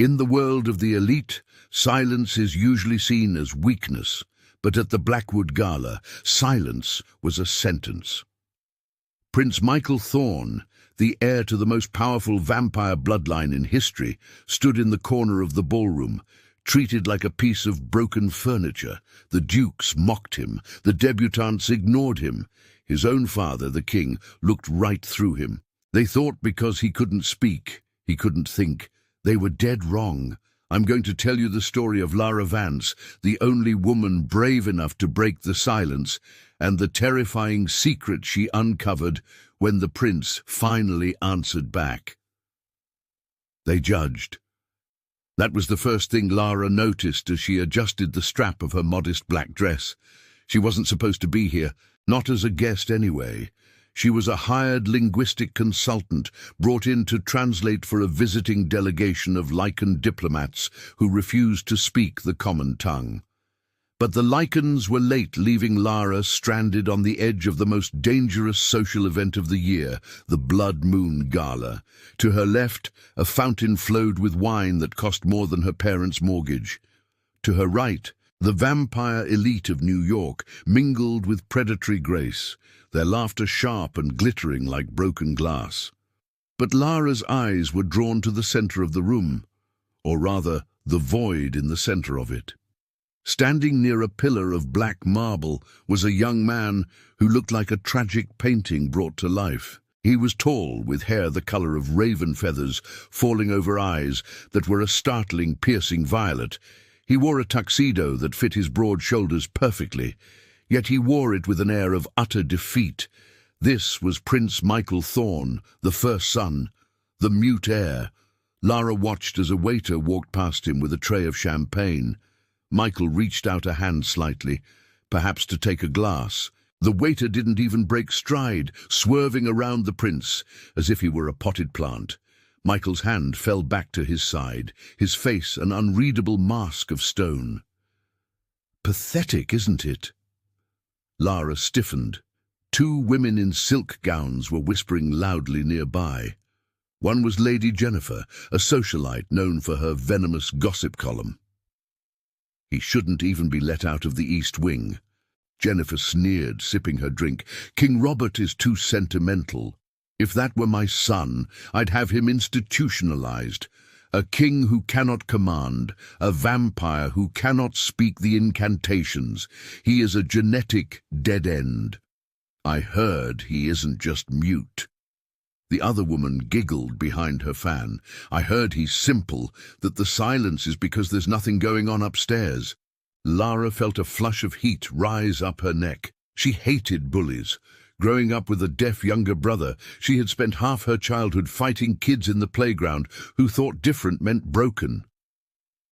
In the world of the elite, silence is usually seen as weakness, but at the Blackwood Gala, silence was a sentence. Prince Michael Thorne, the heir to the most powerful vampire bloodline in history, stood in the corner of the ballroom, treated like a piece of broken furniture. The dukes mocked him, the debutantes ignored him. His own father, the king, looked right through him. They thought because he couldn't speak, he couldn't think. They were dead wrong. I'm going to tell you the story of Lara Vance, the only woman brave enough to break the silence, and the terrifying secret she uncovered when the prince finally answered back. They judged. That was the first thing Lara noticed as she adjusted the strap of her modest black dress. She wasn't supposed to be here, not as a guest anyway. She was a hired linguistic consultant brought in to translate for a visiting delegation of Lycan diplomats who refused to speak the common tongue. But the Lycans were late, leaving Lara stranded on the edge of the most dangerous social event of the year, the Blood Moon Gala. To her left, a fountain flowed with wine that cost more than her parents' mortgage. To her right, the vampire elite of New York mingled with predatory grace, their laughter sharp and glittering like broken glass. But Lara's eyes were drawn to the center of the room, or rather, the void in the center of it. Standing near a pillar of black marble was a young man who looked like a tragic painting brought to life. He was tall, with hair the color of raven feathers falling over eyes that were a startling, piercing violet. He wore a tuxedo that fit his broad shoulders perfectly, yet he wore it with an air of utter defeat. This was Prince Michael Thorne, the first son, the mute heir. Lara watched as a waiter walked past him with a tray of champagne. Michael reached out a hand slightly, perhaps to take a glass. The waiter didn't even break stride, swerving around the prince, as if he were a potted plant. Michael's hand fell back to his side, his face an unreadable mask of stone. Pathetic, isn't it? Lara stiffened. Two women in silk gowns were whispering loudly nearby. One was Lady Jennifer, a socialite known for her venomous gossip column. He shouldn't even be let out of the East Wing. Jennifer sneered, sipping her drink. King Robert is too sentimental. If that were my son, I'd have him institutionalized. A king who cannot command, a vampire who cannot speak the incantations. He is a genetic dead end. I heard he isn't just mute. The other woman giggled behind her fan. I heard he's simple, that the silence is because there's nothing going on upstairs. Lara felt a flush of heat rise up her neck. She hated bullies. Growing up with a deaf younger brother, she had spent half her childhood fighting kids in the playground who thought different meant broken.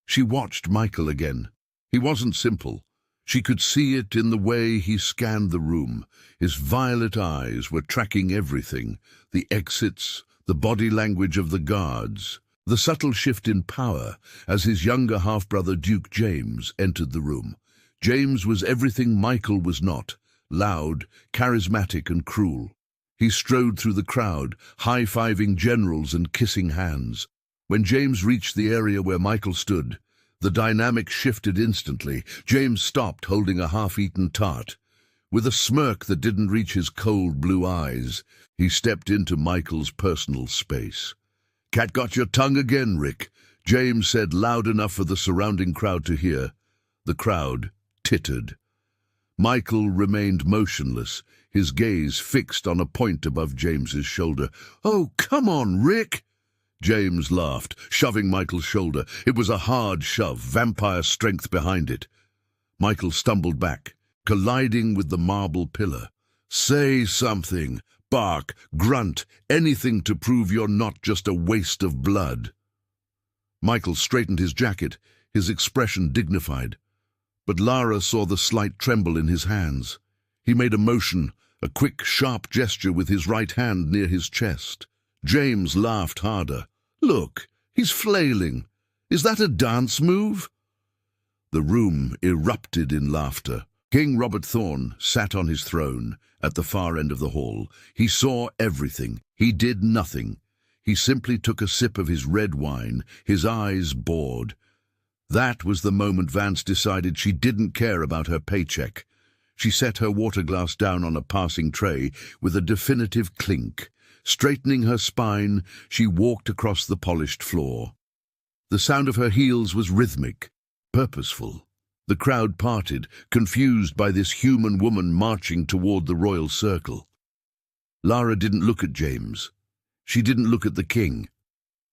She watched Michael again. He wasn't simple. She could see it in the way he scanned the room. His violet eyes were tracking everything, the exits, the body language of the guards, the subtle shift in power as his younger half-brother Duke James entered the room. James was everything Michael was not, loud, charismatic and cruel. He strode through the crowd, high-fiving generals and kissing hands. When James reached the area where Michael stood, the dynamic shifted instantly. James stopped, holding a half-eaten tart. With a smirk that didn't reach his cold blue eyes, he stepped into Michael's personal space. "Cat got your tongue again, Rick," James said loud enough for the surrounding crowd to hear. The crowd tittered. Michael remained motionless, his gaze fixed on a point above James's shoulder. "Oh, come on, Rick!" James laughed, shoving Michael's shoulder. It was a hard shove, vampire strength behind it. Michael stumbled back, colliding with the marble pillar. "Say something. Bark, grunt, anything to prove you're not just a waste of blood." Michael straightened his jacket, his expression dignified. But Lara saw the slight tremble in his hands. He made a motion, a quick, sharp gesture with his right hand near his chest. James laughed harder. "Look, he's flailing. Is that a dance move?" The room erupted in laughter. King Robert Thorne sat on his throne at the far end of the hall. He saw everything. He did nothing. He simply took a sip of his red wine, his eyes bored. That was the moment Vance decided she didn't care about her paycheck. She set her water glass down on a passing tray with a definitive clink. Straightening her spine, she walked across the polished floor. The sound of her heels was rhythmic, purposeful. The crowd parted, confused by this human woman marching toward the royal circle. Lara didn't look at James. She didn't look at the king.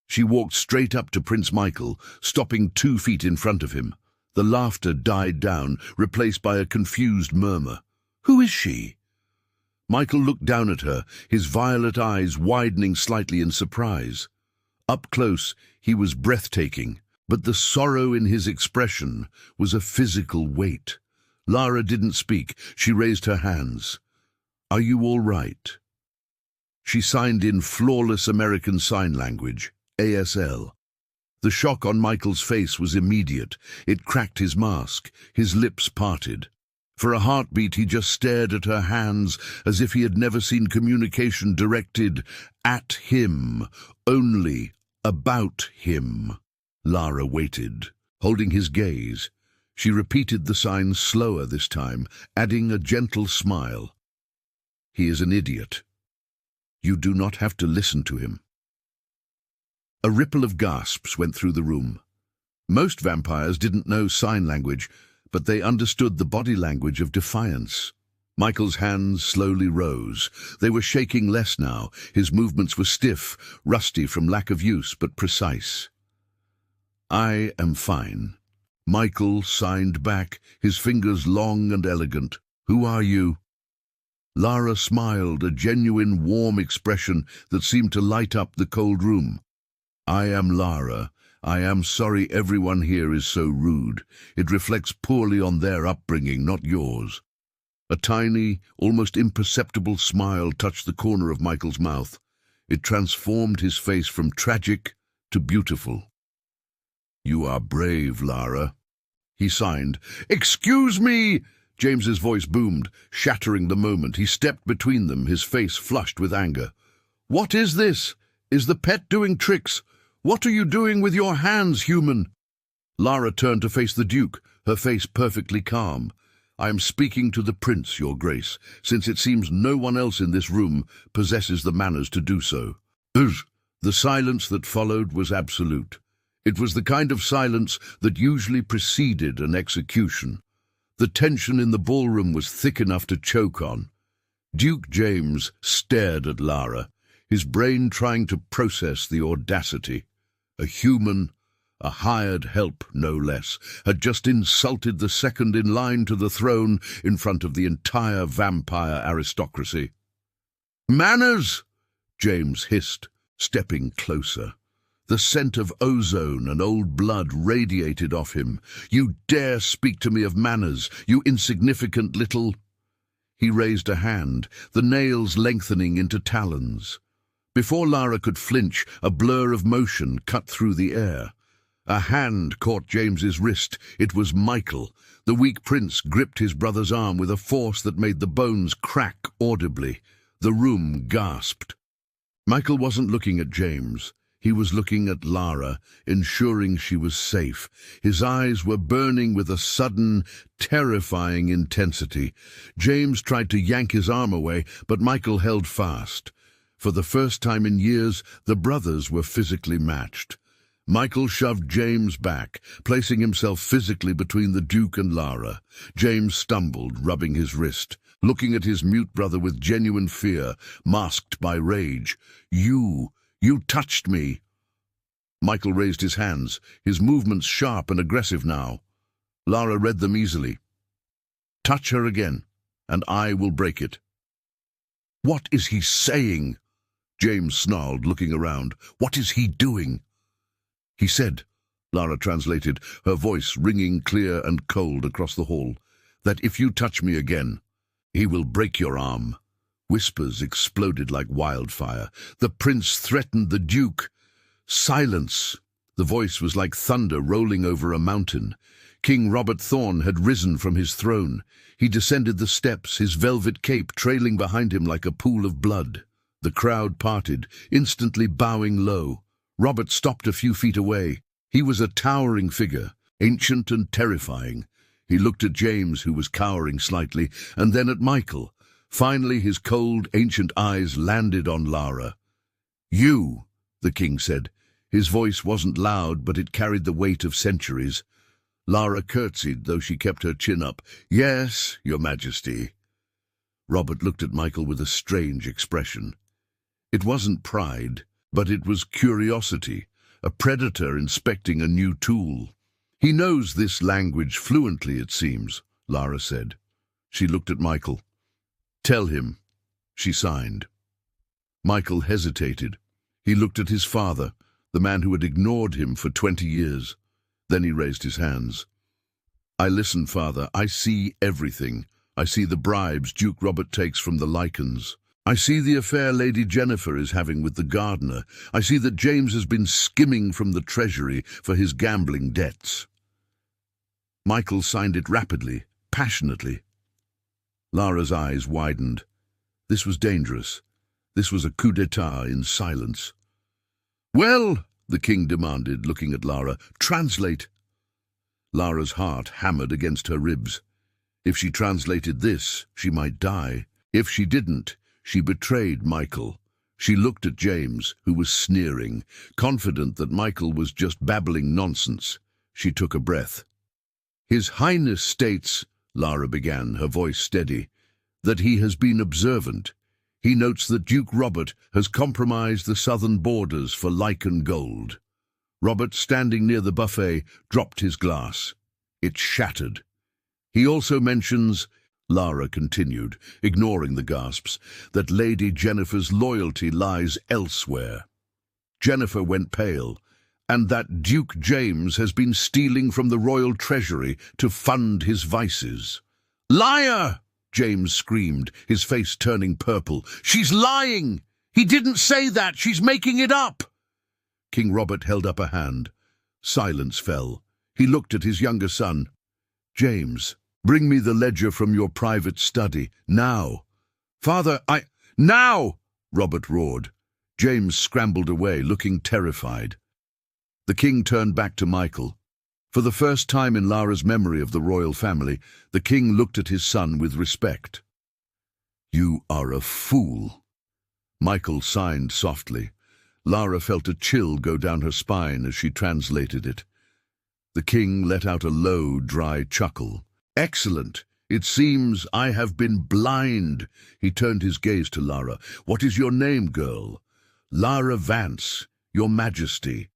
She walked straight up to Prince Michael, stopping 2 feet in front of him. The laughter died down, replaced by a confused murmur. "Who is she?" Michael looked down at her, his violet eyes widening slightly in surprise. Up close, he was breathtaking, but the sorrow in his expression was a physical weight. Lara didn't speak. She raised her hands. "Are you all right?" She signed in flawless American Sign Language, ASL. The shock on Michael's face was immediate. It cracked his mask. His lips parted. For a heartbeat, he just stared at her hands as if he had never seen communication directed at him, only about him. Lara waited, holding his gaze. She repeated the sign slower this time, adding a gentle smile. "He is an idiot. You do not have to listen to him." A ripple of gasps went through the room. Most vampires didn't know sign language, but they understood the body language of defiance. Michael's hands slowly rose. They were shaking less now. His movements were stiff, rusty from lack of use, but precise. "I am fine." Michael signed back, his fingers long and elegant. "Who are you?" Lara smiled, a genuine, warm expression that seemed to light up the cold room. "I am Lara. I am sorry everyone here is so rude. It reflects poorly on their upbringing, not yours." A tiny, almost imperceptible smile touched the corner of Michael's mouth. It transformed his face from tragic to beautiful. "You are brave, Lara." He signed. "Excuse me!" James's voice boomed, shattering the moment. He stepped between them, his face flushed with anger. "What is this? Is the pet doing tricks? What are you doing with your hands, human?" Lara turned to face the Duke, her face perfectly calm. "I am speaking to the Prince, Your Grace, since it seems no one else in this room possesses the manners to do so." The silence that followed was absolute. It was the kind of silence that usually preceded an execution. The tension in the ballroom was thick enough to choke on. Duke James stared at Lara, his brain trying to process the audacity. A human, a hired help no less, had just insulted the second in line to the throne in front of the entire vampire aristocracy. "Manners!" James hissed, stepping closer. The scent of ozone and old blood radiated off him. "You dare speak to me of manners, you insignificant little—" He raised a hand, the nails lengthening into talons. Before Lara could flinch, a blur of motion cut through the air. A hand caught James's wrist. It was Michael. The weak prince gripped his brother's arm with a force that made the bones crack audibly. The room gasped. Michael wasn't looking at James. He was looking at Lara, ensuring she was safe. His eyes were burning with a sudden, terrifying intensity. James tried to yank his arm away, but Michael held fast. For the first time in years, the brothers were physically matched. Michael shoved James back, placing himself physically between the Duke and Lara. James stumbled, rubbing his wrist, looking at his mute brother with genuine fear, masked by rage. You touched me!" Michael raised his hands, his movements sharp and aggressive now. Lara read them easily. "Touch her again, and I will break it." "What is he saying?" James snarled, looking around. "What is he doing?" "He said," Lara translated, her voice ringing clear and cold across the hall, "that if you touch me again, he will break your arm." Whispers exploded like wildfire. The prince threatened the Duke. "Silence!" The voice was like thunder rolling over a mountain. King Robert Thorne had risen from his throne. He descended the steps, his velvet cape trailing behind him like a pool of blood. The crowd parted, instantly bowing low. Robert stopped a few feet away. He was a towering figure, ancient and terrifying. He looked at James, who was cowering slightly, and then at Michael. Finally, his cold, ancient eyes landed on Lara. "You," the king said. His voice wasn't loud, but it carried the weight of centuries. Lara curtsied, though she kept her chin up. "Yes, your majesty." Robert looked at Michael with a strange expression. It wasn't pride, but it was curiosity, a predator inspecting a new tool. "He knows this language fluently, it seems," Lara said. She looked at Michael. "Tell him," she signed. Michael hesitated. He looked at his father, the man who had ignored him for 20 years. Then he raised his hands. "I listen, father. I see everything. I see the bribes Duke Robert takes from the Lycans. I see the affair Lady Jennifer is having with the gardener. I see that James has been skimming from the treasury for his gambling debts." Michael signed it rapidly, passionately. Lara's eyes widened. This was dangerous. This was a coup d'etat in silence. "Well," the king demanded, looking at Lara, "translate." Lara's heart hammered against her ribs. If she translated this, she might die. If she didn't, she betrayed Michael. She looked at James, who was sneering, confident that Michael was just babbling nonsense. She took a breath. "His Highness states," Lara began, her voice steady, "that he has been observant. He notes that Duke Robert has compromised the southern borders for Lycan gold." Robert, standing near the buffet, dropped his glass. It shattered. "He also mentions," Lara continued, ignoring the gasps, "that Lady Jennifer's loyalty lies elsewhere." Jennifer went pale, "and that Duke James has been stealing from the royal treasury to fund his vices." "Liar!" James screamed, his face turning purple. "She's lying! He didn't say that! She's making it up!" King Robert held up a hand. Silence fell. He looked at his younger son. "James, bring me the ledger from your private study, now." "Father, Now!" Robert roared. James scrambled away, looking terrified. The king turned back to Michael. For the first time in Lara's memory of the royal family, the king looked at his son with respect. "You are a fool." Michael signed softly. Lara felt a chill go down her spine as she translated it. The king let out a low, dry chuckle. "Excellent. It seems I have been blind." He turned his gaze to Lara. "What is your name, girl?" "Lara Vance, your majesty."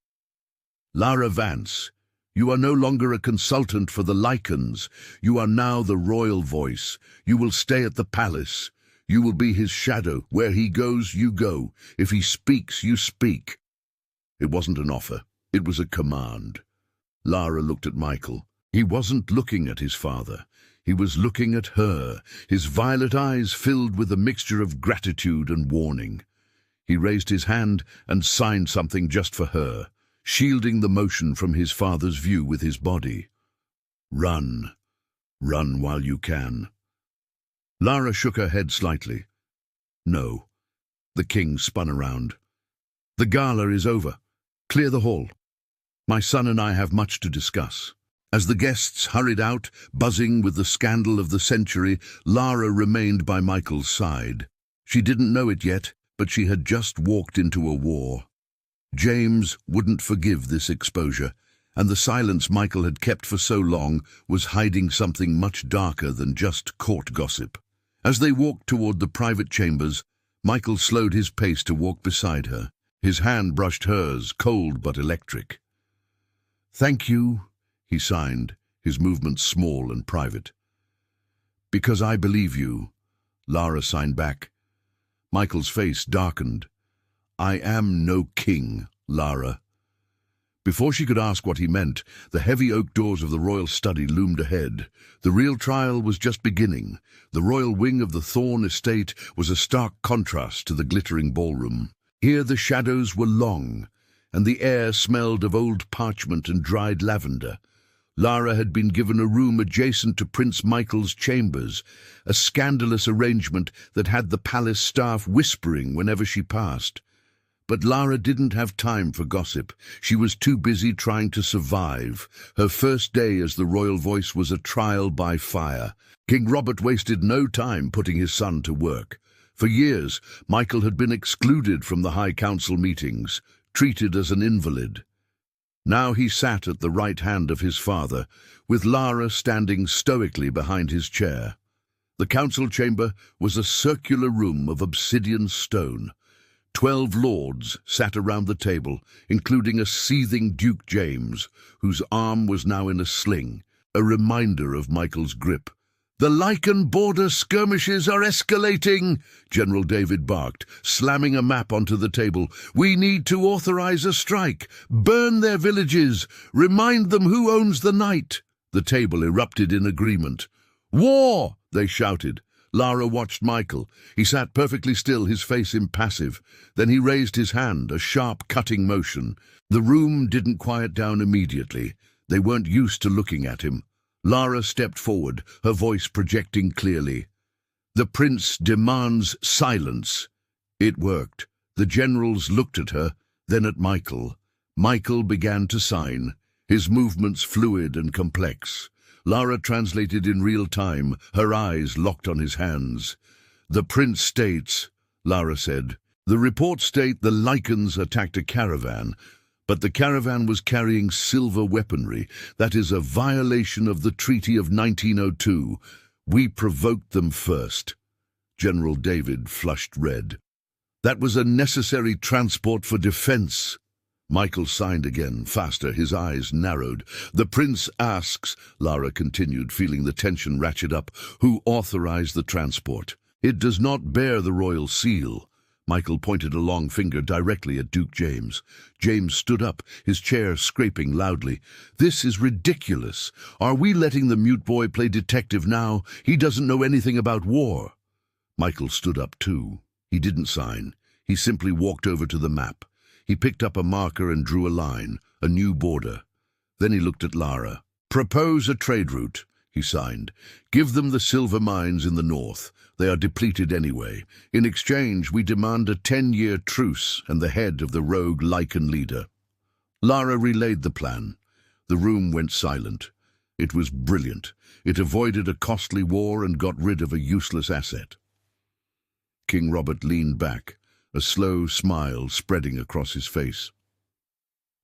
"Lara Vance, you are no longer a consultant for the Lycans. You are now the royal voice. You will stay at the palace. You will be his shadow. Where he goes, you go. If he speaks, you speak." It wasn't an offer. It was a command. Lara looked at Michael. He wasn't looking at his father. He was looking at her, his violet eyes filled with a mixture of gratitude and warning. He raised his hand and signed something just for her, shielding the motion from his father's view with his body. "Run. Run while you can." Lara shook her head slightly. "No." The king spun around. "The gala is over. Clear the hall. My son and I have much to discuss." As the guests hurried out, buzzing with the scandal of the century, Lara remained by Michael's side. She didn't know it yet, but she had just walked into a war. James wouldn't forgive this exposure, and the silence Michael had kept for so long was hiding something much darker than just court gossip. As they walked toward the private chambers, Michael slowed his pace to walk beside her. His hand brushed hers, cold but electric. "Thank you," he signed, his movements small and private. "Because I believe you," Lara signed back. Michael's face darkened. "I am no king, Lara." Before she could ask what he meant, the heavy oak doors of the royal study loomed ahead. The real trial was just beginning. The royal wing of the Thorne estate was a stark contrast to the glittering ballroom. Here the shadows were long, and the air smelled of old parchment and dried lavender. Lara had been given a room adjacent to Prince Michael's chambers, a scandalous arrangement that had the palace staff whispering whenever she passed. But Lara didn't have time for gossip. She was too busy trying to survive. Her first day as the royal voice was a trial by fire. King Robert wasted no time putting his son to work. For years, Michael had been excluded from the High Council meetings, treated as an invalid. Now he sat at the right hand of his father, with Lara standing stoically behind his chair. The council chamber was a circular room of obsidian stone. 12 lords sat around the table, including a seething Duke James, whose arm was now in a sling, a reminder of Michael's grip. "The Lycan border skirmishes are escalating," General David barked, slamming a map onto the table. "We need to authorize a strike. Burn their villages. Remind them who owns the night." The table erupted in agreement. "War!" they shouted. Lara watched Michael. He sat perfectly still, his face impassive. Then he raised his hand, a sharp, cutting motion. The room didn't quiet down immediately. They weren't used to looking at him. Lara stepped forward, her voice projecting clearly. "The prince demands silence." It worked. The generals looked at her, then at Michael. Michael began to sign, his movements fluid and complex. Lara translated in real time, her eyes locked on his hands. "The prince states," Lara said. "The reports state the Lycans attacked a caravan, but the caravan was carrying silver weaponry. That is a violation of the Treaty of 1902. We provoked them first." General David flushed red. "That was a necessary transport for defense." Michael signed again, faster, his eyes narrowed. "The prince asks," Lara continued, feeling the tension ratchet up, "who authorized the transport. It does not bear the royal seal." Michael pointed a long finger directly at Duke James. James stood up, his chair scraping loudly. "This is ridiculous. Are we letting the mute boy play detective now? He doesn't know anything about war." Michael stood up too. He didn't sign. He simply walked over to the map. He picked up a marker and drew a line, a new border. Then he looked at Lara. "Propose a trade route," he signed. "Give them the silver mines in the north. They are depleted anyway. In exchange, we demand a 10-year truce and the head of the rogue Lycan leader." Lara relayed the plan. The room went silent. It was brilliant. It avoided a costly war and got rid of a useless asset. King Robert leaned back, a slow smile spreading across his face.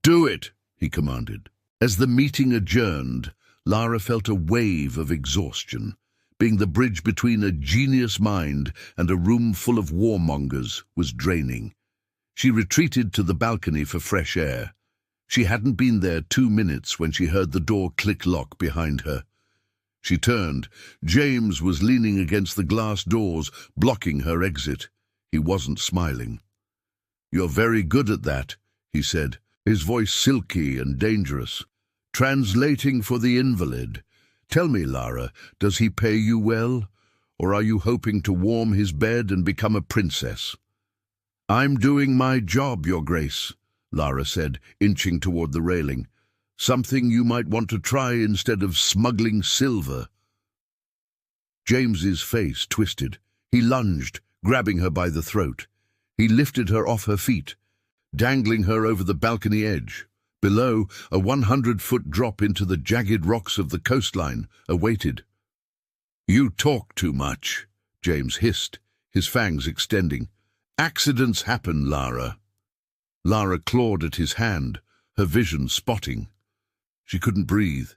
"Do it," he commanded. As the meeting adjourned, Lara felt a wave of exhaustion. Being the bridge between a genius mind and a room full of warmongers was draining. She retreated to the balcony for fresh air. She hadn't been there 2 minutes when she heard the door click-lock behind her. She turned. James was leaning against the glass doors, blocking her exit. He wasn't smiling. "You're very good at that," he said, his voice silky and dangerous. "Translating for the invalid. Tell me, Lara, does he pay you well? Or are you hoping to warm his bed and become a princess?" "I'm doing my job, Your Grace," Lara said, inching toward the railing. "Something you might want to try instead of smuggling silver." James's face twisted. He lunged, grabbing her by the throat. He lifted her off her feet, dangling her over the balcony edge. Below, a 100-foot drop into the jagged rocks of the coastline awaited. "You talk too much," James hissed, his fangs extending. "Accidents happen, Lara." Lara clawed at his hand, her vision spotting. She couldn't breathe.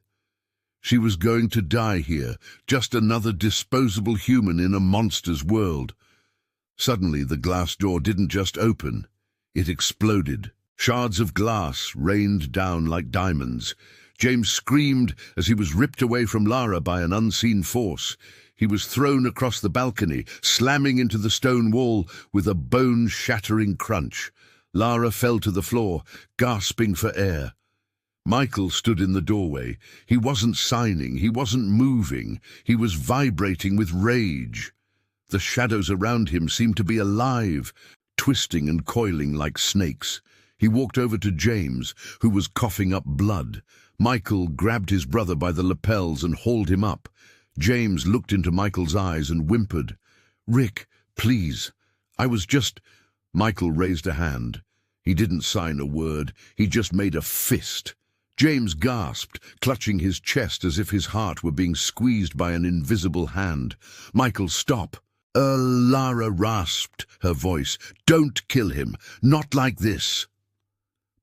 She was going to die here, just another disposable human in a monster's world. Suddenly, the glass door didn't just open. It exploded. Shards of glass rained down like diamonds. James screamed as he was ripped away from Lara by an unseen force. He was thrown across the balcony, slamming into the stone wall with a bone-shattering crunch. Lara fell to the floor, gasping for air. Michael stood in the doorway. He wasn't signing, he wasn't moving. He was vibrating with rage. The shadows around him seemed to be alive, twisting and coiling like snakes. He walked over to James, who was coughing up blood. Michael grabbed his brother by the lapels and hauled him up. James looked into Michael's eyes and whimpered, "Rick, please, I was just—" Michael raised a hand. He didn't sign a word, he just made a fist. James gasped, clutching his chest as if his heart were being squeezed by an invisible hand. "Michael, stop!" Lara rasped her voice. "Don't kill him, not like this."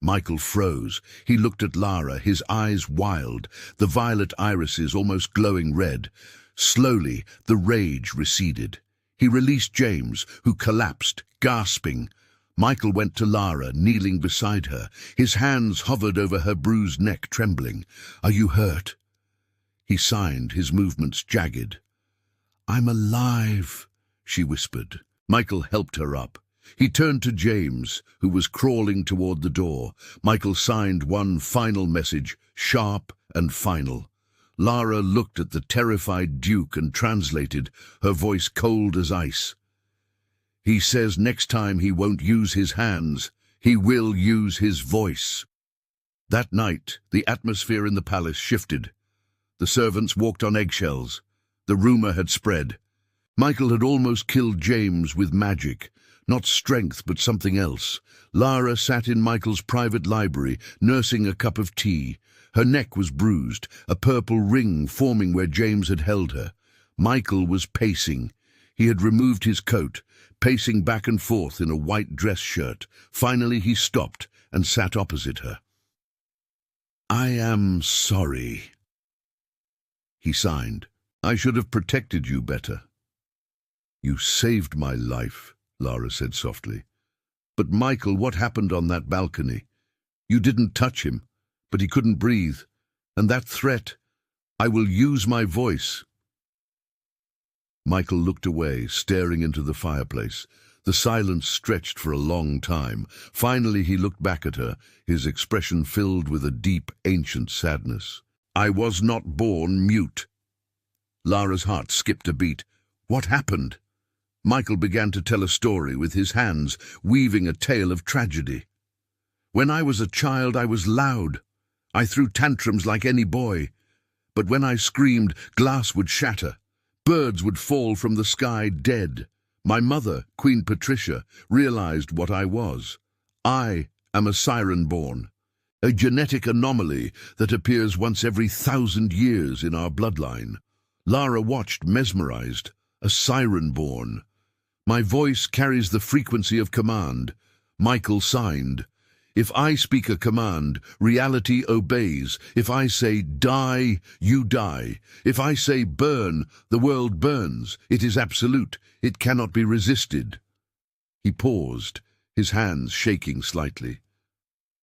Michael froze. He looked at Lara, his eyes wild, the violet irises almost glowing red. Slowly, the rage receded. He released James, who collapsed, gasping. Michael went to Lara, kneeling beside her. His hands hovered over her bruised neck, trembling. "Are you hurt?" He signed, his movements jagged. "I'm alive," she whispered. Michael helped her up. He turned to James, who was crawling toward the door. Michael signed one final message, sharp and final. Lara looked at the terrified Duke and translated, her voice cold as ice. "He says next time he won't use his hands, he will use his voice." That night, the atmosphere in the palace shifted. The servants walked on eggshells. The rumor had spread. Michael had almost killed James with magic. Not strength, but something else. Lara sat in Michael's private library, nursing a cup of tea. Her neck was bruised, a purple ring forming where James had held her. Michael was pacing. He had removed his coat, pacing back and forth in a white dress shirt. Finally he stopped and sat opposite her. "I am sorry," he signed. "I should have protected you better." "You saved my life," Lara said softly. "But Michael, what happened on that balcony? You didn't touch him, but he couldn't breathe. And that threat, I will use my voice." Michael looked away, staring into the fireplace. The silence stretched for a long time. Finally he looked back at her, his expression filled with a deep, ancient sadness. "I was not born mute." Lara's heart skipped a beat. What happened? Michael began to tell a story with his hands, weaving a tale of tragedy. "When I was a child, I was loud. I threw tantrums like any boy. But when I screamed, glass would shatter. Birds would fall from the sky dead. My mother, Queen Patricia, realized what I was. I am a siren-born, a genetic anomaly that appears once every 1,000 years in our bloodline." Lara watched, mesmerized. A siren-born. "My voice carries the frequency of command." Michael signed. "If I speak a command, reality obeys. If I say die, you die. If I say burn, the world burns. It is absolute. It cannot be resisted." He paused, his hands shaking slightly.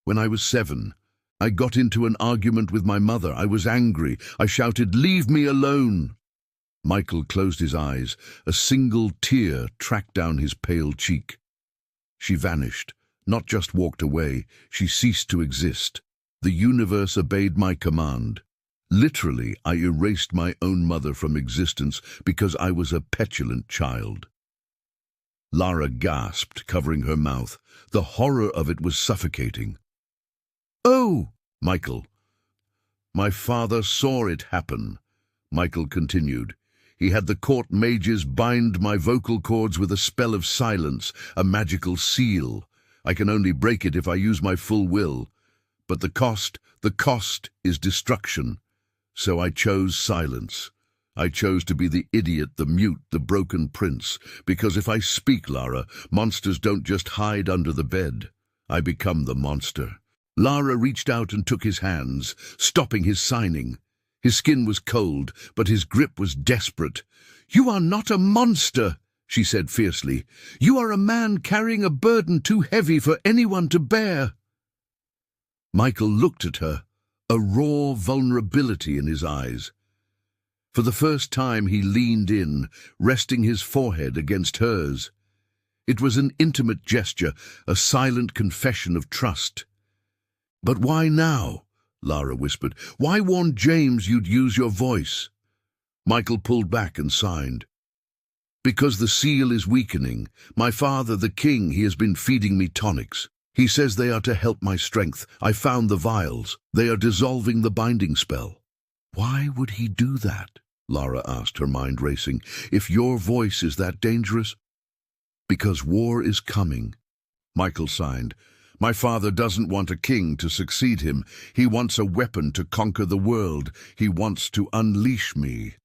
"When I was 7, I got into an argument with my mother. I was angry. I shouted, 'Leave me alone!'" Michael closed his eyes. A single tear tracked down his pale cheek. She vanished, not just walked away. She ceased to exist. The universe obeyed my command. Literally, I erased my own mother from existence because I was a petulant child. Lara gasped, covering her mouth. The horror of it was suffocating. "Oh!" Michael. "My father saw it happen," Michael continued. "He had the court mages bind my vocal cords with a spell of silence, a magical seal. I can only break it if I use my full will. But the cost is destruction. So I chose silence. I chose to be the idiot, the mute, the broken prince. Because if I speak, Lara, monsters don't just hide under the bed. I become the monster." Lara reached out and took his hands, stopping his signing. His skin was cold, but his grip was desperate. "You are not a monster," she said fiercely. "You are a man carrying a burden too heavy for anyone to bear." Michael looked at her, a raw vulnerability in his eyes. For the first time he leaned in, resting his forehead against hers. It was an intimate gesture, a silent confession of trust. "But why now?" Lara whispered. "Why warn James you'd use your voice?" Michael pulled back and signed. "Because the seal is weakening. My father, the king, he has been feeding me tonics. He says they are to help my strength. I found the vials. They are dissolving the binding spell. Why would he do that? Lara asked, her mind racing. If your voice is that dangerous? Because war is coming. Michael signed. My father doesn't want a king to succeed him. He wants a weapon to conquer the world. He wants to unleash me.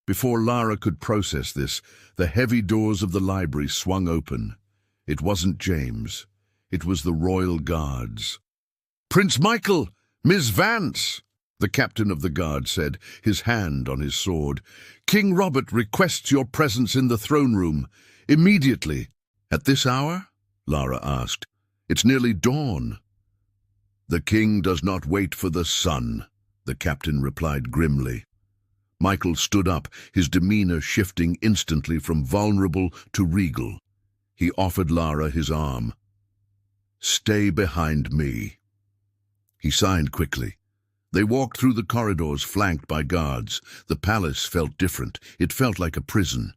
Before Lara could process this, the heavy doors of the library swung open. It wasn't James. It was the royal guards. Prince Michael! Miss Vance! The captain of the guard said, his hand on his sword. King Robert requests your presence in the throne room. Immediately. At this hour? Lara asked. It's nearly dawn. The king does not wait for the sun, the captain replied grimly. Michael stood up, his demeanor shifting instantly from vulnerable to regal. He offered Lara his arm. Stay behind me. He signed quickly. They walked through the corridors flanked by guards. The palace felt different. It felt like a prison.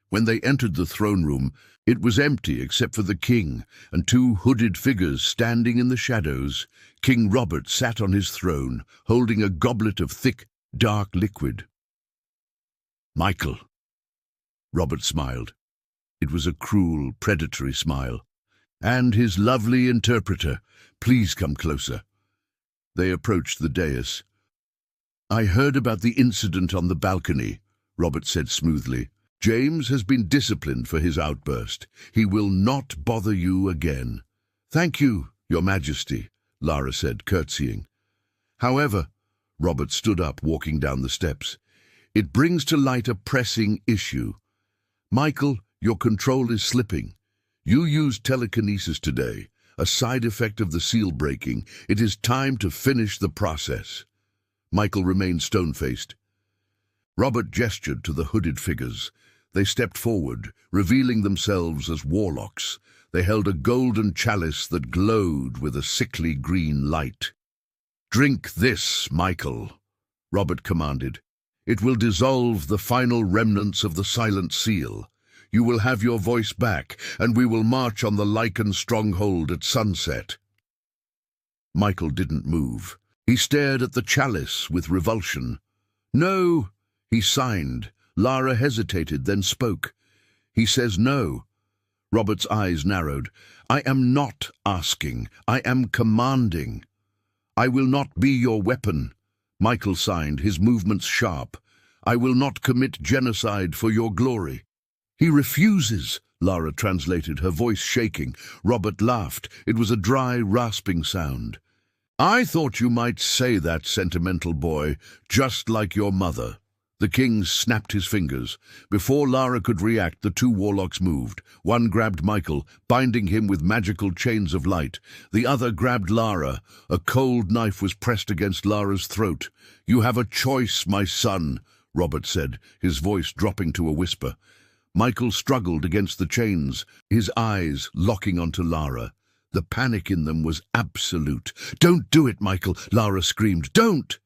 When they entered the throne room, it was empty except for the king and two hooded figures standing in the shadows. King Robert sat on his throne, holding a goblet of thick, dark liquid. Michael. Robert smiled. It was a cruel, predatory smile. And his lovely interpreter. Please come closer. They approached the dais. I heard about the incident on the balcony, Robert said smoothly. James has been disciplined for his outburst. He will not bother you again. Thank you, Your Majesty, Lara said, curtsying. However, Robert stood up, walking down the steps. It brings to light a pressing issue. Michael, your control is slipping. You used telekinesis today, a side effect of the seal breaking. It is time to finish the process. Michael remained stone-faced. Robert gestured to the hooded figures. They stepped forward, revealing themselves as warlocks. They held a golden chalice that glowed with a sickly green light. Drink this, Michael, Robert commanded. It will dissolve the final remnants of the Silent Seal. You will have your voice back, and we will march on the Lycan stronghold at sunset. Michael didn't move. He stared at the chalice with revulsion. No, he signed. Lara hesitated, then spoke. He says no. Robert's eyes narrowed. I am not asking. I am commanding. I will not be your weapon. Michael signed, his movements sharp. I will not commit genocide for your glory. He refuses, Lara translated, her voice shaking. Robert laughed. It was a dry, rasping sound. I thought you might say that, sentimental boy, just like your mother. The king snapped his fingers. Before Lara could react, the two warlocks moved. One grabbed Michael, binding him with magical chains of light. The other grabbed Lara. A cold knife was pressed against Lara's throat. You have a choice, my son, Robert said, his voice dropping to a whisper. Michael struggled against the chains, his eyes locking onto Lara. The panic in them was absolute. Don't do it, Michael, Lara screamed. Don't!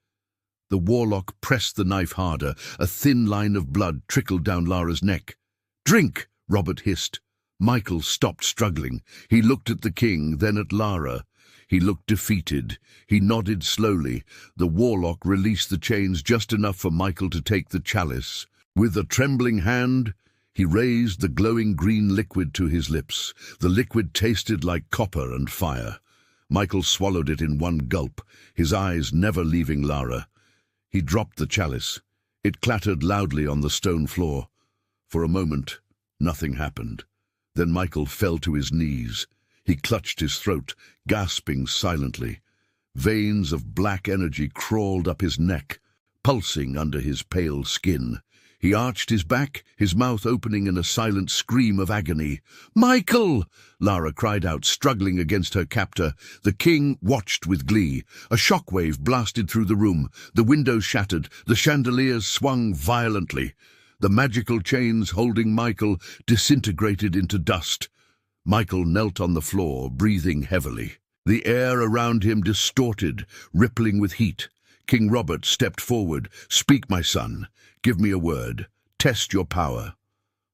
The warlock pressed the knife harder. A thin line of blood trickled down Lara's neck. Drink, Robert hissed. Michael stopped struggling. He looked at the king, then at Lara. He looked defeated. He nodded slowly. The warlock released the chains just enough for Michael to take the chalice. With a trembling hand, he raised the glowing green liquid to his lips. The liquid tasted like copper and fire. Michael swallowed it in one gulp, his eyes never leaving Lara. He dropped the chalice. It clattered loudly on the stone floor. For a moment, nothing happened. Then Michael fell to his knees. He clutched his throat, gasping silently. Veins of black energy crawled up his neck, pulsing under his pale skin. He arched his back, his mouth opening in a silent scream of agony. Michael! Lara cried out, struggling against her captor. The king watched with glee. A shockwave blasted through the room. The windows shattered. The chandeliers swung violently. The magical chains holding Michael disintegrated into dust. Michael knelt on the floor, breathing heavily. The air around him distorted, rippling with heat. King Robert stepped forward. Speak, my son. Give me a word. Test your power.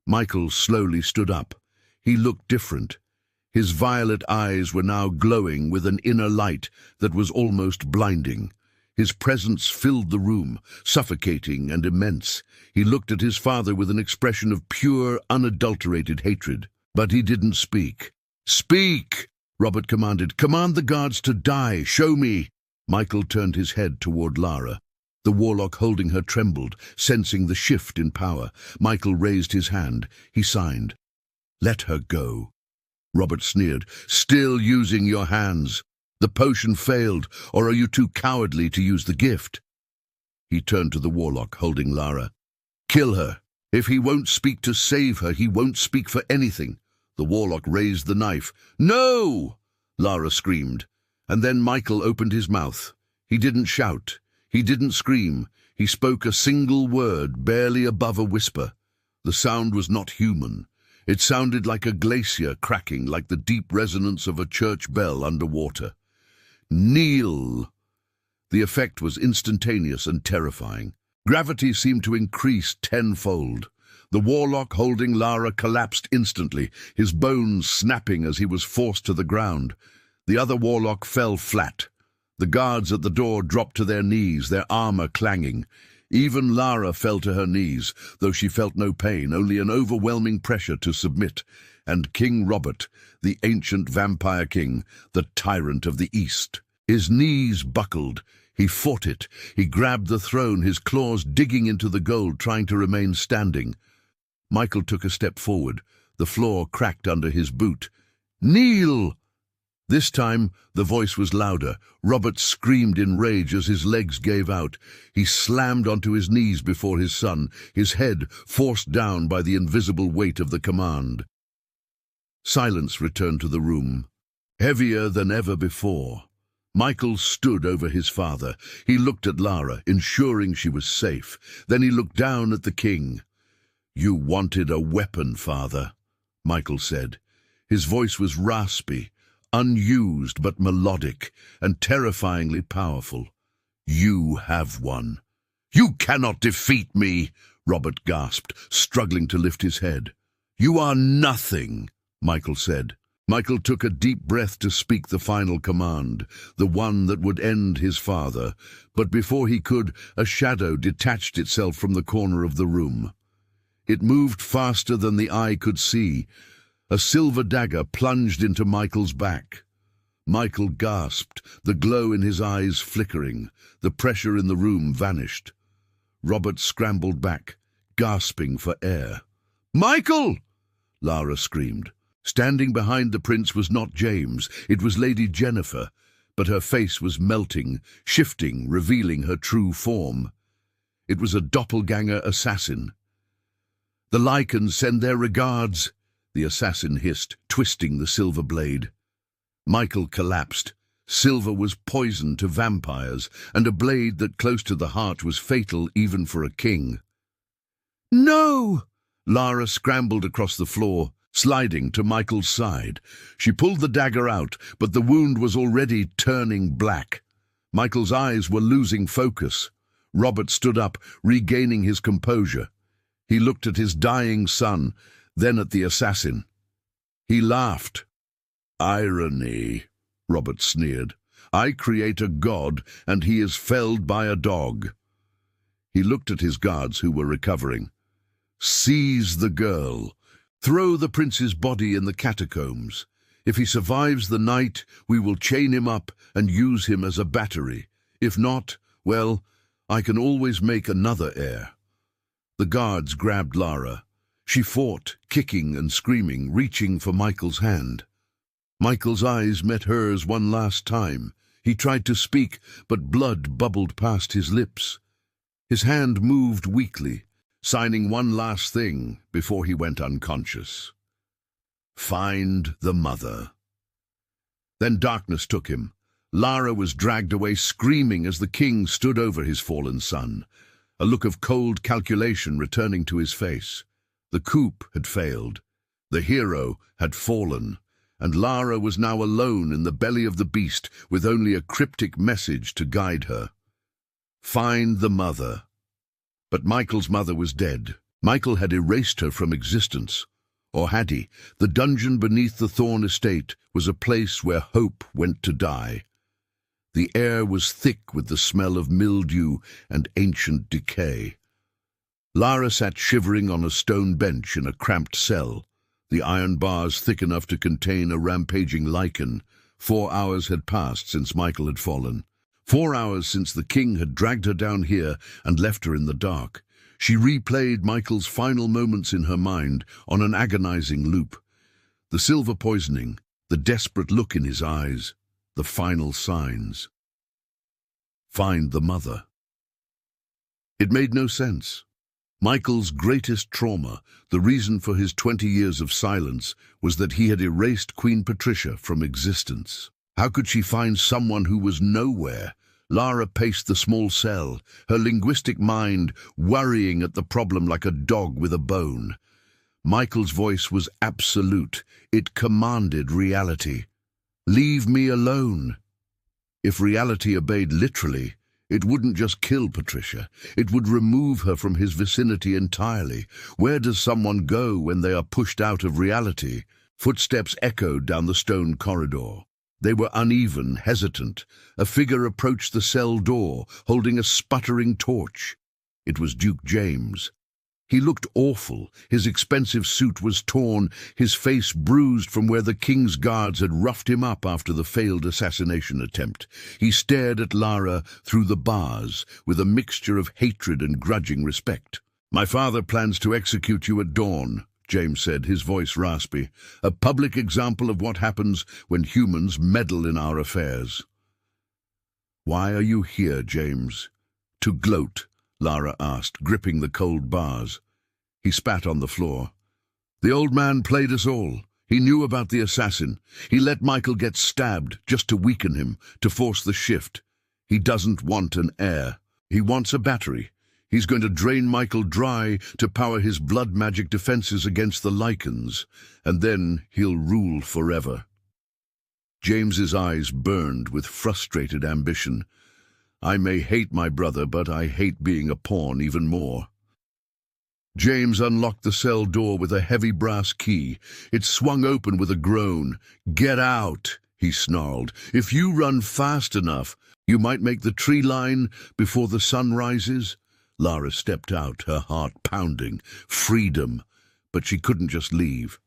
Michael slowly stood up. He looked different. His violet eyes were now glowing with an inner light that was almost blinding. His presence filled the room, suffocating and immense. He looked at his father with an expression of pure, unadulterated hatred. But he didn't speak. "Speak!" Robert commanded. "Command the guards to die. Show me." Michael turned his head toward Lara. The warlock holding her trembled, sensing the shift in power. Michael raised his hand. He signed. "Let her go." Robert sneered. "Still using your hands? The potion failed, or are you too cowardly to use the gift?" He turned to the warlock, holding Lara. "Kill her. If he won't speak to save her, he won't speak for anything." The warlock raised the knife. "No!" Lara screamed. And then Michael opened his mouth. He didn't shout. He didn't scream. He spoke a single word, barely above a whisper. The sound was not human. It sounded like a glacier cracking, like the deep resonance of a church bell underwater. "Kneel!" The effect was instantaneous and terrifying. Gravity seemed to increase tenfold. The warlock holding Lara collapsed instantly, his bones snapping as he was forced to the ground. The other warlock fell flat. The guards at the door dropped to their knees, their armor clanging. Even Lara fell to her knees, though she felt no pain, only an overwhelming pressure to submit. And King Robert, the ancient vampire king, the tyrant of the East. His knees buckled. He fought it. He grabbed the throne, his claws digging into the gold, trying to remain standing. Michael took a step forward. The floor cracked under his boot. "Kneel!" This time, the voice was louder. Robert screamed in rage as his legs gave out. He slammed onto his knees before his son, his head forced down by the invisible weight of the command. Silence returned to the room, heavier than ever before. Michael stood over his father. He looked at Lara, ensuring she was safe. Then he looked down at the king. "You wanted a weapon, father," Michael said. His voice was raspy, unused but melodic, and terrifyingly powerful. "You have one." "You cannot defeat me," Robert gasped, struggling to lift his head. "You are nothing," Michael said. Michael took a deep breath to speak the final command, the one that would end his father. But before he could, a shadow detached itself from the corner of the room. It moved faster than the eye could see. A silver dagger plunged into Michael's back. Michael gasped, the glow in his eyes flickering. The pressure in the room vanished. Robert scrambled back, gasping for air. "Michael!" Lara screamed. Standing behind the prince was not James, it was Lady Jennifer, but her face was melting, shifting, revealing her true form. It was a doppelganger assassin. "The Lycans send their regards," the assassin hissed, twisting the silver blade. Michael collapsed. Silver was poison to vampires, and a blade that close to the heart was fatal even for a king. "No!" Lara scrambled across the floor, sliding to Michael's side. She pulled the dagger out, but the wound was already turning black. Michael's eyes were losing focus. Robert stood up, regaining his composure. He looked at his dying son, then at the assassin. He laughed. "Irony," Robert sneered. "I create a god, and he is felled by a dog." He looked at his guards who were recovering. "Seize the girl. Throw the prince's body in the catacombs. If he survives the night, we will chain him up and use him as a battery. If not, well, I can always make another heir." The guards grabbed Lara. She fought, kicking and screaming, reaching for Michael's hand. Michael's eyes met hers one last time. He tried to speak, but blood bubbled past his lips. His hand moved weakly, signing one last thing before he went unconscious. "Find the mother." Then darkness took him. Lara was dragged away screaming as the king stood over his fallen son, a look of cold calculation returning to his face. The coup had failed. The hero had fallen, and Lara was now alone in the belly of the beast with only a cryptic message to guide her. Find the mother. But Michael's mother was dead. Michael had erased her from existence. Or had he? The dungeon beneath the Thorn estate was a place where hope went to die. The air was thick with the smell of mildew and ancient decay. Lara sat shivering on a stone bench in a cramped cell, the iron bars thick enough to contain a rampaging lichen. 4 hours had passed since Michael had fallen. 4 hours since the king had dragged her down here and left her in the dark. She replayed Michael's final moments in her mind on an agonizing loop. The silver poisoning, the desperate look in his eyes, the final signs. Find the mother. It made no sense. Michael's greatest trauma, the reason for his 20 years of silence, was that he had erased Queen Patricia from existence. How could she find someone who was nowhere? Lara paced the small cell, her linguistic mind worrying at the problem like a dog with a bone. Michael's voice was absolute. It commanded reality. Leave me alone. If reality obeyed literally, it wouldn't just kill Patricia, it would remove her from his vicinity entirely. Where does someone go when they are pushed out of reality? Footsteps echoed down the stone corridor. They were uneven, hesitant. A figure approached the cell door, holding a sputtering torch. It was Duke James. He looked awful. His expensive suit was torn, his face bruised from where the king's guards had roughed him up after the failed assassination attempt. He stared at Lara through the bars with a mixture of hatred and grudging respect. "My father plans to execute you at dawn," James said, his voice raspy. "A public example of what happens when humans meddle in our affairs." "Why are you here, James?" "To gloat," Lara asked, gripping the cold bars. He spat on the floor. "The old man played us all. He knew about the assassin. He let Michael get stabbed just to weaken him, to force the shift. He doesn't want an heir. He wants a battery. He's going to drain Michael dry to power his blood magic defenses against the lichens, and then he'll rule forever." James's eyes burned with frustrated ambition. "I may hate my brother, but I hate being a pawn even more." James unlocked the cell door with a heavy brass key. It swung open with a groan. "Get out," he snarled. "If you run fast enough, you might make the tree line before the sun rises." Lara stepped out, her heart pounding. Freedom. But she couldn't just leave.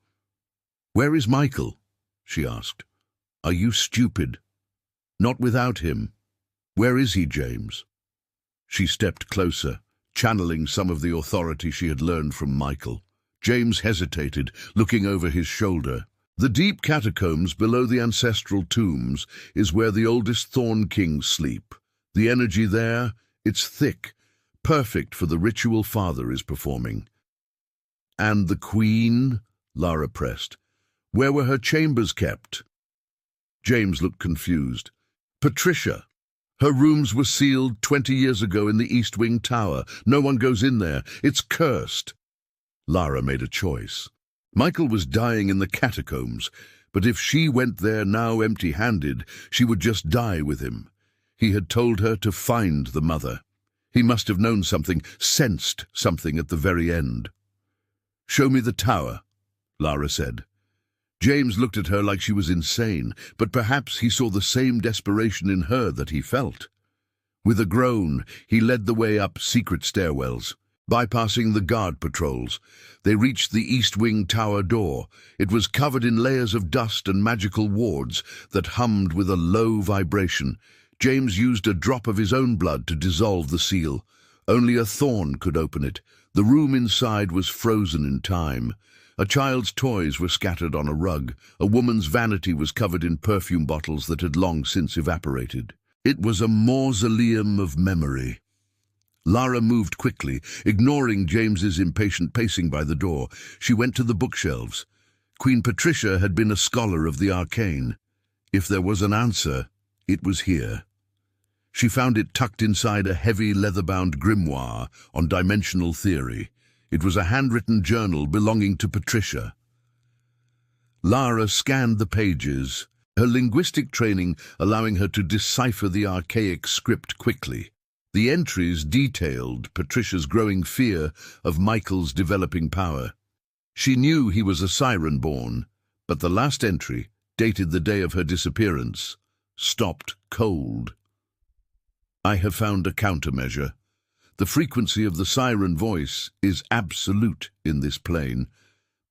"Where is Michael?" she asked. "Are you stupid? Not without him. Where is he, James?" She stepped closer, channeling some of the authority she had learned from Michael. James hesitated, looking over his shoulder. "The deep catacombs below the ancestral tombs is where the oldest Thorn Kings sleep. The energy there, it's thick, perfect for the ritual Father is performing." "And the Queen?" Lara pressed. "Where were her chambers kept?" James looked confused. "Patricia. Her rooms were sealed 20 years ago in the East Wing Tower. No one goes in there. It's cursed." Lara made a choice. Michael was dying in the catacombs, but if she went there now empty-handed, she would just die with him. He had told her to find the mother. He must have known something, sensed something at the very end. "Show me the tower," Lara said. James looked at her like she was insane, but perhaps he saw the same desperation in her that he felt. With a groan, he led the way up secret stairwells. Bypassing the guard patrols, they reached the East Wing Tower door. It was covered in layers of dust and magical wards that hummed with a low vibration. James used a drop of his own blood to dissolve the seal. Only a thorn could open it. The room inside was frozen in time. A child's toys were scattered on a rug. A woman's vanity was covered in perfume bottles that had long since evaporated. It was a mausoleum of memory. Lara moved quickly, ignoring James's impatient pacing by the door. She went to the bookshelves. Queen Patricia had been a scholar of the arcane. If there was an answer, it was here. She found it tucked inside a heavy leather-bound grimoire on dimensional theory. It was a handwritten journal belonging to Patricia. Lara scanned the pages, her linguistic training allowing her to decipher the archaic script quickly. The entries detailed Patricia's growing fear of Michael's developing power. She knew he was a siren born, but the last entry, dated the day of her disappearance, stopped cold. I have found a countermeasure. The frequency of the siren voice is absolute in this plane,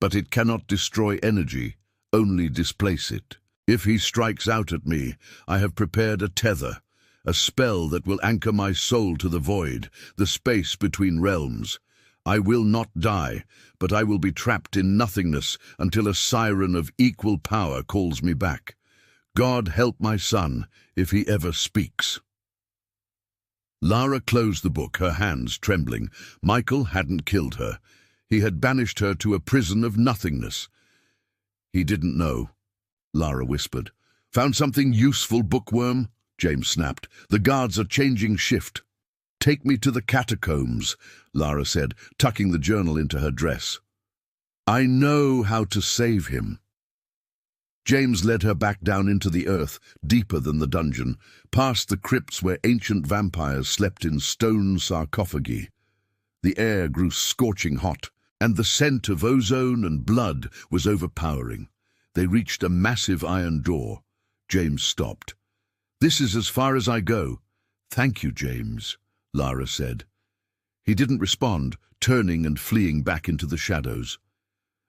but it cannot destroy energy, only displace it. If he strikes out at me, I have prepared a tether, a spell that will anchor my soul to the void, the space between realms. I will not die, but I will be trapped in nothingness until a siren of equal power calls me back. God help my son, if he ever speaks. Lara closed the book, her hands trembling. Michael hadn't killed her. He had banished her to a prison of nothingness. He didn't know, Lara whispered. Found something useful, bookworm? James snapped. The guards are changing shift. Take me to the catacombs, Lara said, tucking the journal into her dress. I know how to save him. James led her back down into the earth, deeper than the dungeon, past the crypts where ancient vampires slept in stone sarcophagi. The air grew scorching hot, and the scent of ozone and blood was overpowering. They reached a massive iron door. James stopped. This is as far as I go. Thank you, James, Lara said. He didn't respond, turning and fleeing back into the shadows.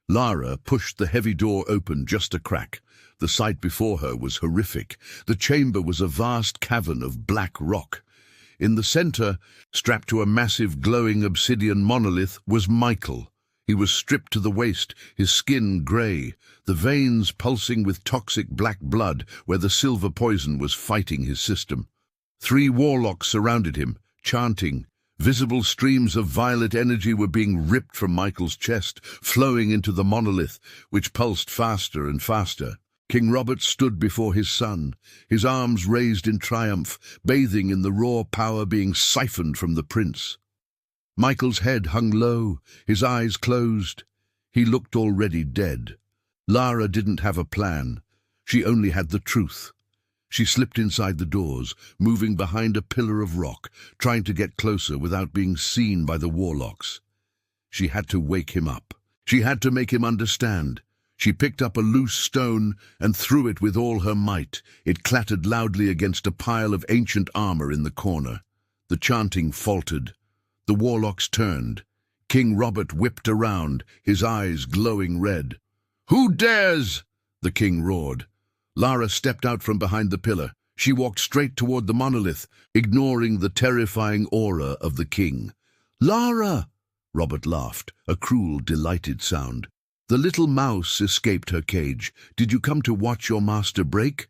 Lara pushed the heavy door open just a crack. The sight before her was horrific. The chamber was a vast cavern of black rock. In the center, strapped to a massive glowing obsidian monolith, was Michael. He was stripped to the waist, his skin grey, the veins pulsing with toxic black blood where the silver poison was fighting his system. 3 warlocks surrounded him, chanting. Visible streams of violet energy were being ripped from Michael's chest, flowing into the monolith, which pulsed faster and faster. King Robert stood before his son, his arms raised in triumph, bathing in the raw power being siphoned from the prince. Michael's head hung low, his eyes closed. He looked already dead. Lara didn't have a plan. She only had the truth. She slipped inside the doors, moving behind a pillar of rock, trying to get closer without being seen by the warlocks. She had to wake him up. She had to make him understand. She picked up a loose stone and threw it with all her might. It clattered loudly against a pile of ancient armor in the corner. The chanting faltered. The warlocks turned. King Robert whipped around, his eyes glowing red. "Who dares?" the king roared. Lara stepped out from behind the pillar. She walked straight toward the monolith, ignoring the terrifying aura of the king. "Lara!" Robert laughed, a cruel, delighted sound. The little mouse escaped her cage. "Did you come to watch your master break?"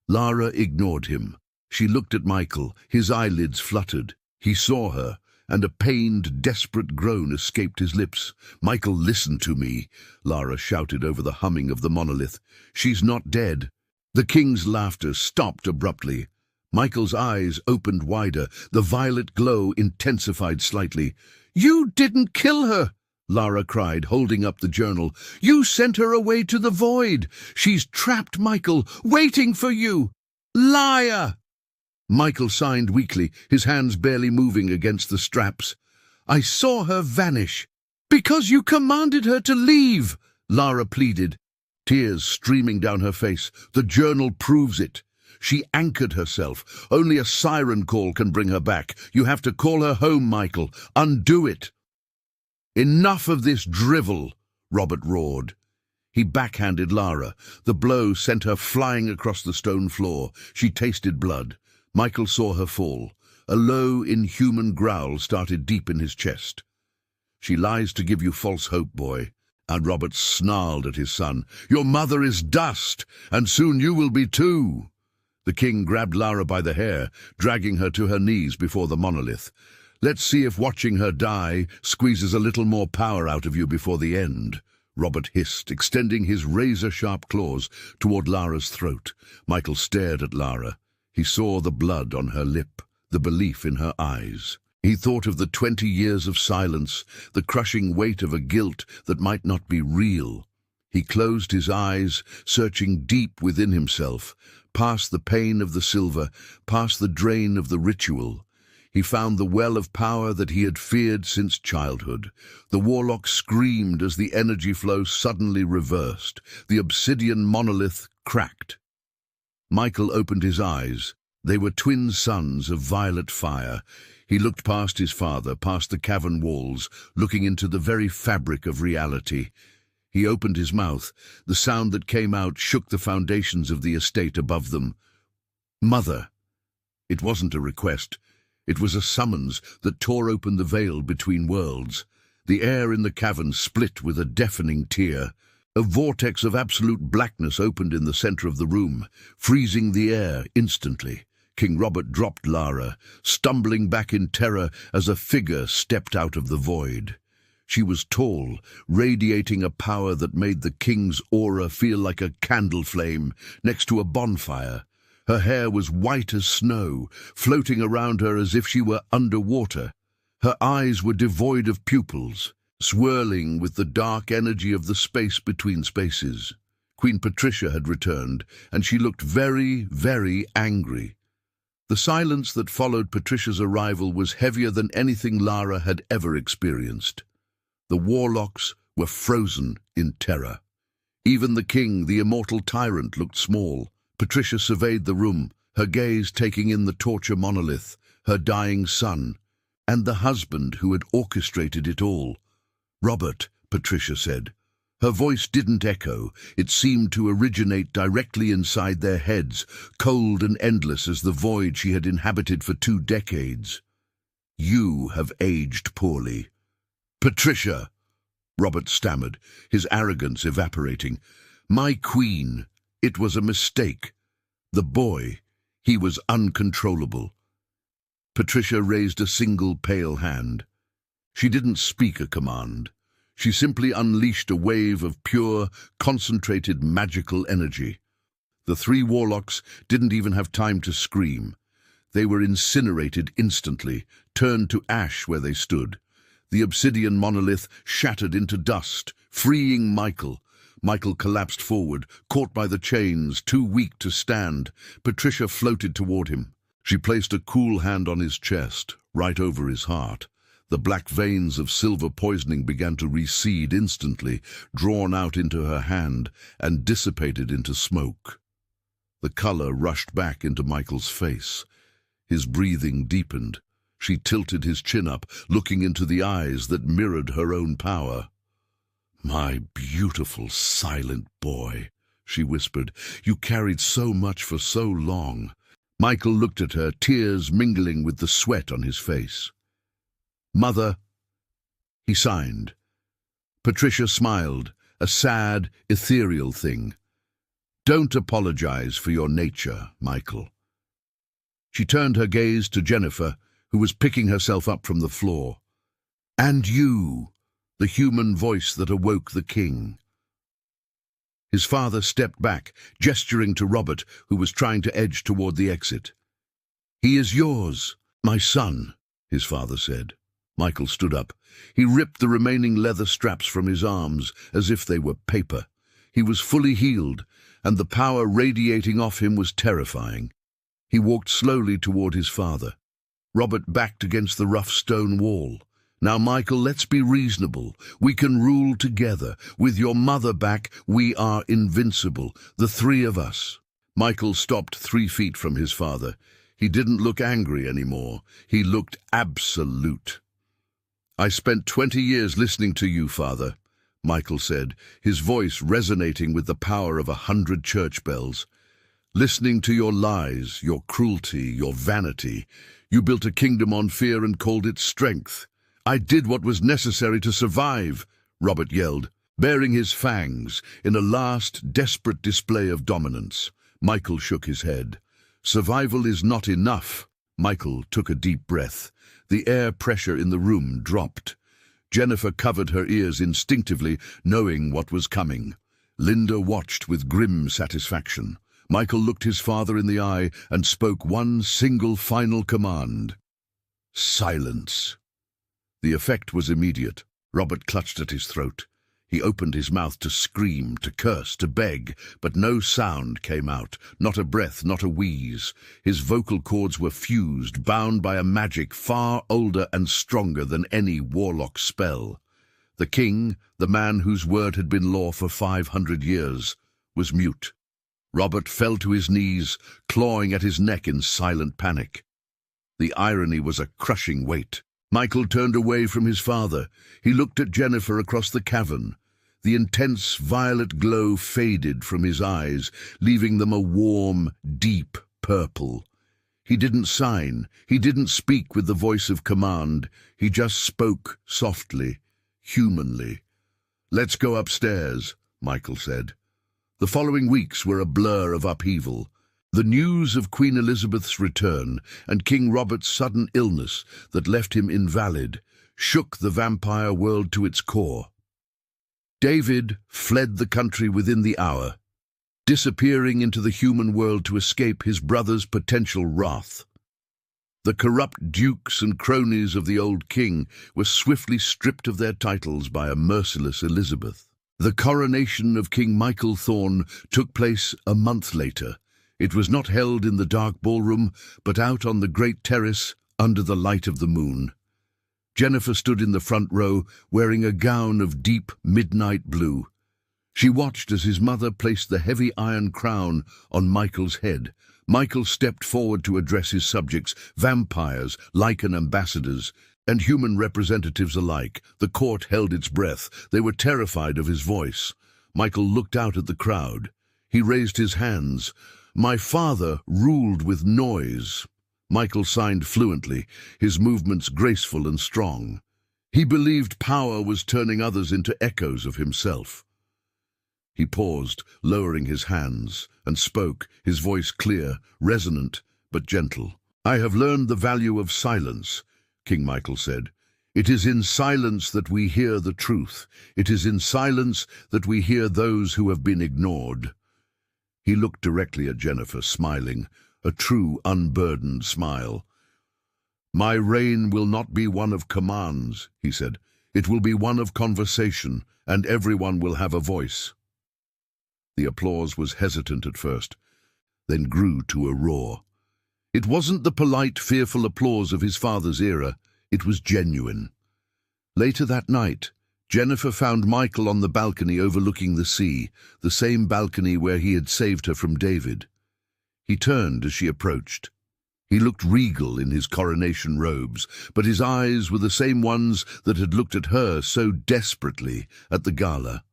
Lara ignored him. She looked at Michael. His eyelids fluttered. He saw her, and a pained, desperate groan escaped his lips. "Michael, listen to me," Lara shouted over the humming of the monolith. "She's not dead." The king's laughter stopped abruptly. Michael's eyes opened wider. The violet glow intensified slightly. "You didn't kill her!" Lara cried, holding up the journal. "You sent her away to the void. She's trapped, Michael, waiting for you. Liar!" Michael signed weakly, his hands barely moving against the straps. "I saw her vanish." "Because you commanded her to leave," Lara pleaded, tears streaming down her face. "The journal proves it. She anchored herself. Only a siren call can bring her back. You have to call her home, Michael. Undo it." "Enough of this drivel," Robert roared. He backhanded Lara. The blow sent her flying across the stone floor. She tasted blood. Michael saw her fall. A low, inhuman growl started deep in his chest. "She lies to give you false hope, boy." And Robert snarled at his son. "Your mother is dust, and soon you will be too." The king grabbed Lara by the hair, dragging her to her knees before the monolith. "Let's see if watching her die squeezes a little more power out of you before the end," Robert hissed, extending his razor-sharp claws toward Lara's throat. Michael stared at Lara. He saw the blood on her lip, the belief in her eyes. He thought of the 20 years of silence, the crushing weight of a guilt that might not be real. He closed his eyes, searching deep within himself, past the pain of the silver, past the drain of the ritual. He found the well of power that he had feared since childhood. The warlock screamed as the energy flow suddenly reversed. The obsidian monolith cracked. Michael opened his eyes. They were twin suns of violet fire. He looked past his father, past the cavern walls, looking into the very fabric of reality. He opened his mouth. The sound that came out shook the foundations of the estate above them. "Mother!" It wasn't a request. It was a summons that tore open the veil between worlds. The air in the cavern split with a deafening tear. A vortex of absolute blackness opened in the center of the room, freezing the air instantly. King Robert dropped Lara, stumbling back in terror as a figure stepped out of the void. She was tall, radiating a power that made the king's aura feel like a candle flame next to a bonfire. Her hair was white as snow, floating around her as if she were underwater. Her eyes were devoid of pupils, swirling with the dark energy of the space between spaces. Queen Patricia had returned, and she looked very, very angry. The silence that followed Patricia's arrival was heavier than anything Lara had ever experienced. The warlocks were frozen in terror. Even the king, the immortal tyrant, looked small. Patricia surveyed the room, her gaze taking in the torture monolith, her dying son, and the husband who had orchestrated it all. "Robert," Patricia said. Her voice didn't echo. It seemed to originate directly inside their heads, cold and endless as the void she had inhabited for 2 decades. "You have aged poorly." "Patricia," Robert stammered, his arrogance evaporating. "My queen, it was a mistake. The boy, he was uncontrollable." Patricia raised a single pale hand. She didn't speak a command. She simply unleashed a wave of pure, concentrated magical energy. The 3 warlocks didn't even have time to scream. They were incinerated instantly, turned to ash where they stood. The obsidian monolith shattered into dust, freeing Michael. Michael collapsed forward, caught by the chains, too weak to stand. Patricia floated toward him. She placed a cool hand on his chest, right over his heart. The black veins of silver poisoning began to recede instantly, drawn out into her hand and dissipated into smoke. The color rushed back into Michael's face. His breathing deepened. She tilted his chin up, looking into the eyes that mirrored her own power. "My beautiful, silent boy," she whispered. "You carried so much for so long." Michael looked at her, tears mingling with the sweat on his face. "Mother," he signed. Patricia smiled, a sad, ethereal thing. "Don't apologize for your nature, Michael." She turned her gaze to Jennifer, who was picking herself up from the floor. "And you," the human voice that awoke the king. His father stepped back, gesturing to Robert, who was trying to edge toward the exit. "He is yours, my son," his father said. Michael stood up. He ripped the remaining leather straps from his arms as if they were paper. He was fully healed, and the power radiating off him was terrifying. He walked slowly toward his father. Robert backed against the rough stone wall. "Now, Michael, let's be reasonable. We can rule together. With your mother back, we are invincible, the 3 of us." Michael stopped 3 feet from his father. He didn't look angry anymore. He looked absolute. "I spent 20 years listening to you, Father," Michael said, his voice resonating with the power of 100 church bells. "Listening to your lies, your cruelty, your vanity. You built a kingdom on fear and called it strength. I did what was necessary to survive," Robert yelled, baring his fangs in a last, desperate display of dominance. Michael shook his head. "Survival is not enough." Michael took a deep breath. The air pressure in the room dropped. Jennifer covered her ears instinctively, knowing what was coming. Linda watched with grim satisfaction. Michael looked his father in the eye and spoke one single final command. "Silence." The effect was immediate. Robert clutched at his throat. He opened his mouth to scream, to curse, to beg, but no sound came out, not a breath, not a wheeze. His vocal cords were fused, bound by a magic far older and stronger than any warlock spell. The king, the man whose word had been law for 500 years, was mute. Robert fell to his knees, clawing at his neck in silent panic. The irony was a crushing weight. Michael turned away from his father. He looked at Jennifer across the cavern. The intense violet glow faded from his eyes, leaving them a warm, deep purple. He didn't sign. He didn't speak with the voice of command. He just spoke softly, humanly. "Let's go upstairs," Michael said. The following weeks were a blur of upheaval. The news of Queen Elizabeth's return and King Robert's sudden illness that left him invalid shook the vampire world to its core. David fled the country within the hour, disappearing into the human world to escape his brother's potential wrath. The corrupt dukes and cronies of the old king were swiftly stripped of their titles by a merciless Elizabeth. The coronation of King Michael Thorne took place a month later. It was not held in the dark ballroom, but out on the great terrace under the light of the moon. Jennifer stood in the front row, wearing a gown of deep midnight blue. She watched as his mother placed the heavy iron crown on Michael's head. Michael stepped forward to address his subjects, vampires, Lycan ambassadors, and human representatives alike. The court held its breath. They were terrified of his voice. Michael looked out at the crowd. He raised his hands. "My father ruled with noise." Michael signed fluently, his movements graceful and strong. He believed power was turning others into echoes of himself. He paused, lowering his hands, and spoke, his voice clear, resonant, but gentle. "I have learned the value of silence," King Michael said. "It is in silence that we hear the truth. It is in silence that we hear those who have been ignored." He looked directly at Jennifer, smiling, a true, unburdened smile. "My reign will not be one of commands," he said. "It will be one of conversation, and everyone will have a voice." The applause was hesitant at first, then grew to a roar. It wasn't the polite, fearful applause of his father's era. It was genuine. Later that night, Jennifer found Michael on the balcony overlooking the sea, the same balcony where he had saved her from David. He turned as she approached. He looked regal in his coronation robes, but his eyes were the same ones that had looked at her so desperately at the gala.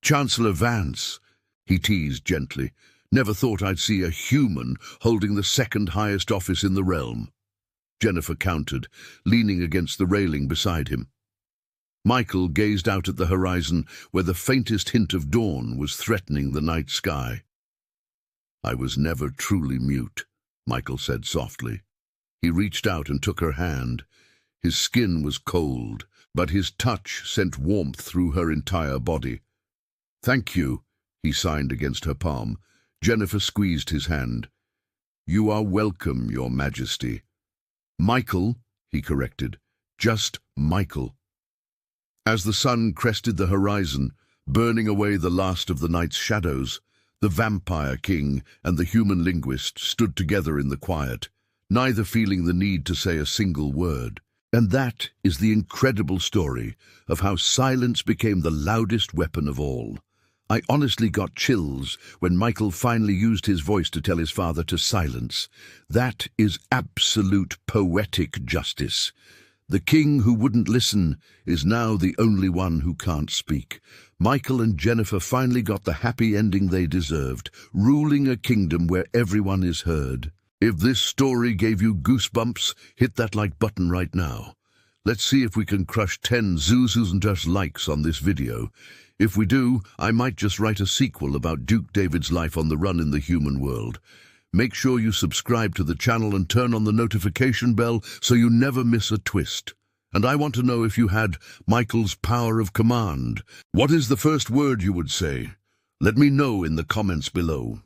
"Chancellor Vance," he teased gently, "never thought I'd see a human holding the second highest office in the realm." Jennifer countered, leaning against the railing beside him. Michael gazed out at the horizon where the faintest hint of dawn was threatening the night sky. "I was never truly mute," Michael said softly. He reached out and took her hand. His skin was cold, but his touch sent warmth through her entire body. "Thank you," he signed against her palm. Jennifer squeezed his hand. "You are welcome, Your Majesty." "Michael," he corrected. "Just Michael." As the sun crested the horizon, burning away the last of the night's shadows, the vampire king and the human linguist stood together in the quiet, neither feeling the need to say a single word. And that is the incredible story of how silence became the loudest weapon of all. I honestly got chills when Michael finally used his voice to tell his father to silence. That is absolute poetic justice. The king who wouldn't listen is now the only one who can't speak. Michael and Jennifer finally got the happy ending they deserved, ruling a kingdom where everyone is heard. If this story gave you goosebumps, hit that like button right now. Let's see if we can crush 10 Zuzus and just likes on this video. If we do, I might just write a sequel about Duke David's life on the run in the human world. Make sure you subscribe to the channel and turn on the notification bell so you never miss a twist. And I want to know if you had Michael's power of command. What is the first word you would say? Let me know in the comments below.